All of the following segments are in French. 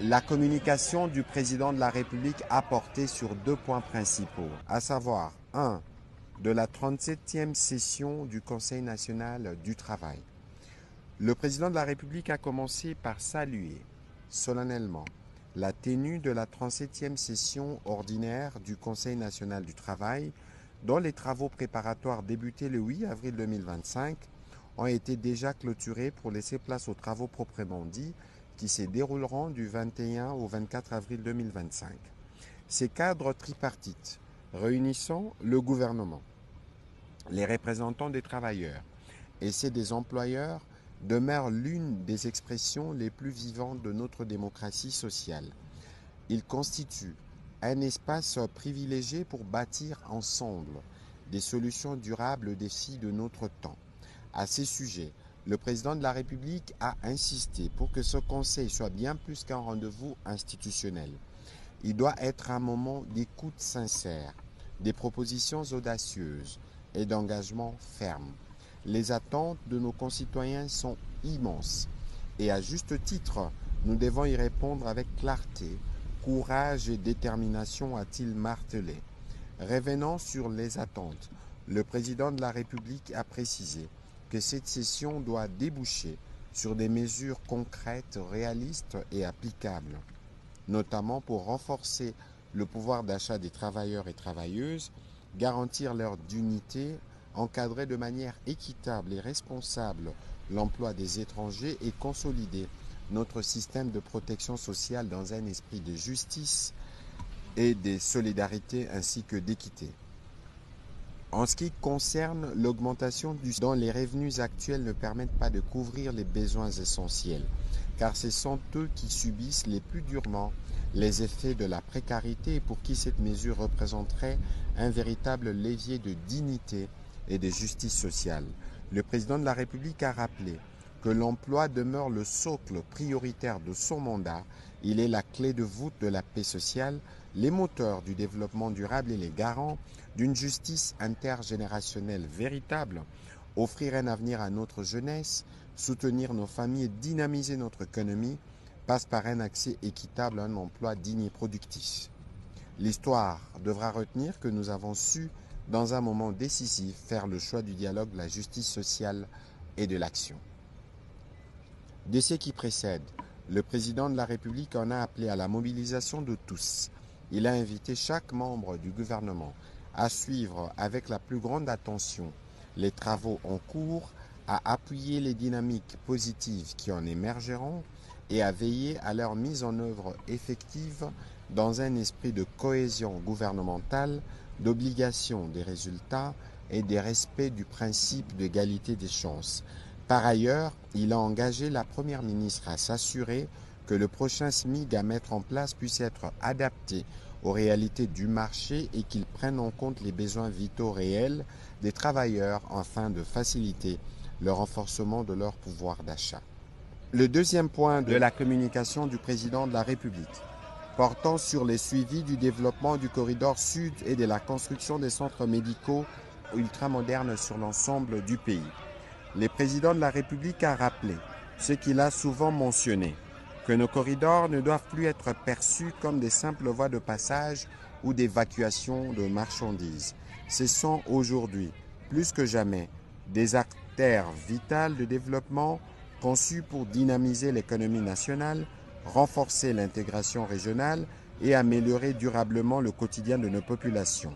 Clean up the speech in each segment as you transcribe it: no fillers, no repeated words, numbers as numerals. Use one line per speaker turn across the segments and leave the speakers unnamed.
La communication du président de la République a porté sur deux points principaux, à savoir 1. De la 37e session du Conseil national du travail. Le président de la République a commencé par saluer solennellement la tenue de la 37e session ordinaire du Conseil national du travail, dont les travaux préparatoires débutés le 8 avril 2025 ont été déjà clôturés pour laisser place aux travaux proprement dits qui se dérouleront du 21 au 24 avril 2025. Ces cadres tripartites réunissant le gouvernement, les représentants des travailleurs et ceux des employeurs demeurent l'une des expressions les plus vivantes de notre démocratie sociale. Ils constituent un espace privilégié pour bâtir ensemble des solutions durables aux défis de notre temps. À ces sujets, le président de la République a insisté pour que ce Conseil soit bien plus qu'un rendez-vous institutionnel. Il doit être un moment d'écoute sincère, des propositions audacieuses et d'engagement ferme. Les attentes de nos concitoyens sont immenses et à juste titre, nous devons y répondre avec clarté, courage et détermination, a-t-il martelé. Revenant sur les attentes, le président de la République a précisé que cette session doit déboucher sur des mesures concrètes, réalistes et applicables, notamment pour renforcer le pouvoir d'achat des travailleurs et travailleuses, garantir leur dignité, encadrer de manière équitable et responsable l'emploi des étrangers et consolider notre système de protection sociale dans un esprit de justice et de solidarité ainsi que d'équité. En ce qui concerne l'augmentation dont les revenus actuels ne permettent pas de couvrir les besoins essentiels, car ce sont eux qui subissent les plus durement les effets de la précarité et pour qui cette mesure représenterait un véritable levier de dignité et de justice sociale. Le président de la République a rappelé que l'emploi demeure le socle prioritaire de son mandat. Il est la clé de voûte de la paix sociale, les moteurs du développement durable et les garants d'une justice intergénérationnelle véritable, offrir un avenir à notre jeunesse, soutenir nos familles et dynamiser notre économie passe par un accès équitable à un emploi digne et productif. L'histoire devra retenir que nous avons su, dans un moment décisif, faire le choix du dialogue, de la justice sociale et de l'action. De ce qui précède, le président de la République en a appelé à la mobilisation de tous. Il a invité chaque membre du gouvernement à suivre avec la plus grande attention les travaux en cours, à appuyer les dynamiques positives qui en émergeront et à veiller à leur mise en œuvre effective dans un esprit de cohésion gouvernementale, d'obligation des résultats et de respect du principe d'égalité des chances. Par ailleurs, il a engagé la Première ministre à s'assurer que le prochain SMIC à mettre en place puisse être adapté aux réalités du marché et qu'il prenne en compte les besoins vitaux réels des travailleurs afin de faciliter le renforcement de leur pouvoir d'achat. Le deuxième point de la communication du président de la République, portant sur les suivis du développement du corridor sud et de la construction des centres médicaux ultramodernes sur l'ensemble du pays. Le président de la République a rappelé ce qu'il a souvent mentionné, que nos corridors ne doivent plus être perçus comme des simples voies de passage ou d'évacuation de marchandises. Ce sont aujourd'hui, plus que jamais, des artères vitales de développement conçus pour dynamiser l'économie nationale, renforcer l'intégration régionale et améliorer durablement le quotidien de nos populations.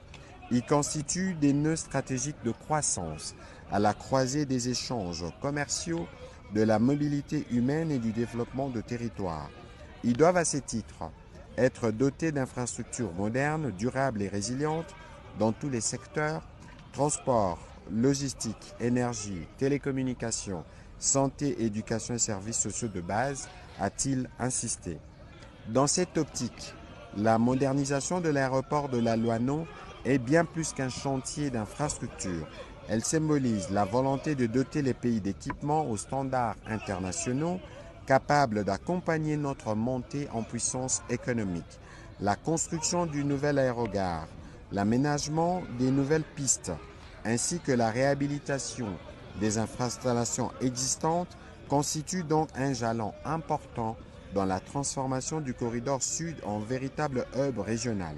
Ils constituent des nœuds stratégiques de croissance à la croisée des échanges commerciaux, de la mobilité humaine et du développement de territoires. Ils doivent à ce titre être dotés d'infrastructures modernes, durables et résilientes dans tous les secteurs, transport, logistique, énergie, télécommunications, santé, éducation et services sociaux de base, a-t-il insisté. Dans cette optique, la modernisation de l'aéroport de la Loineau est bien plus qu'un chantier d'infrastructure. Elle symbolise la volonté de doter les pays d'équipements aux standards internationaux capables d'accompagner notre montée en puissance économique. La construction d'une nouvelle aérogare, l'aménagement des nouvelles pistes, ainsi que la réhabilitation des installations existantes constituent donc un jalon important dans la transformation du corridor sud en véritable hub régional.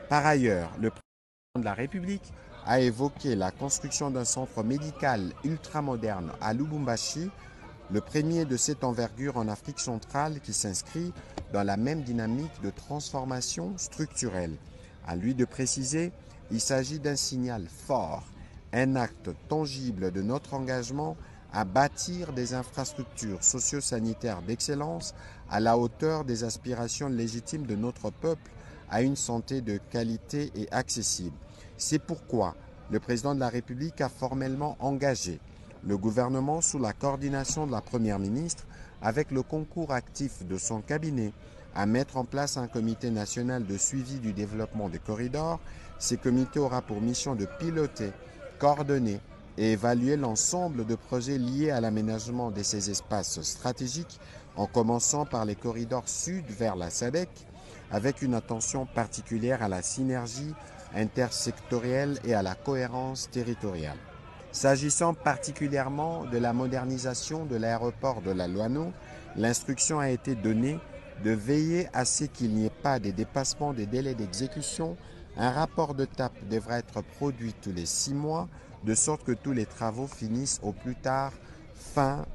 Par ailleurs, le président de la République a évoqué la construction d'un centre médical ultramoderne à Lubumbashi, le premier de cette envergure en Afrique centrale qui s'inscrit dans la même dynamique de transformation structurelle. À lui de préciser, il s'agit d'un signal fort, un acte tangible de notre engagement à bâtir des infrastructures socio-sanitaires d'excellence à la hauteur des aspirations légitimes de notre peuple à une santé de qualité et accessible. C'est pourquoi le président de la République a formellement engagé le gouvernement sous la coordination de la Première ministre, avec le concours actif de son cabinet, à mettre en place un comité national de suivi du développement des corridors. Ce comité aura pour mission de piloter, coordonner et évaluer l'ensemble de projets liés à l'aménagement de ces espaces stratégiques, en commençant par les corridors sud vers la SADC, avec une attention particulière à la synergie intersectorielle et à la cohérence territoriale. S'agissant particulièrement de la modernisation de l'aéroport de la Loano, l'instruction a été donnée de veiller à ce qu'il n'y ait pas de dépassement des délais d'exécution. Un rapport de TAP devra être produit tous les 6 mois, de sorte que tous les travaux finissent au plus tard fin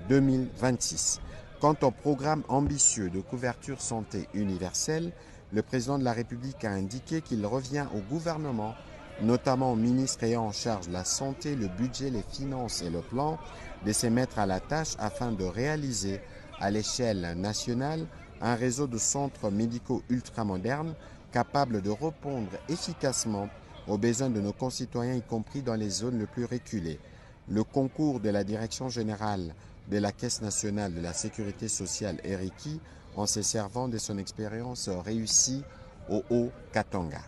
2026. Quant au programme ambitieux de couverture santé universelle, le président de la République a indiqué qu'il revient au gouvernement, notamment au ministre ayant en charge la santé, le budget, les finances et le plan, de se mettre à la tâche afin de réaliser à l'échelle nationale un réseau de centres médicaux ultramodernes capables de répondre efficacement aux besoins de nos concitoyens, y compris dans les zones les plus reculées. Le concours de la Direction générale de la Caisse nationale de la sécurité sociale RIKI, en se servant de son expérience réussie au Haut-Katanga.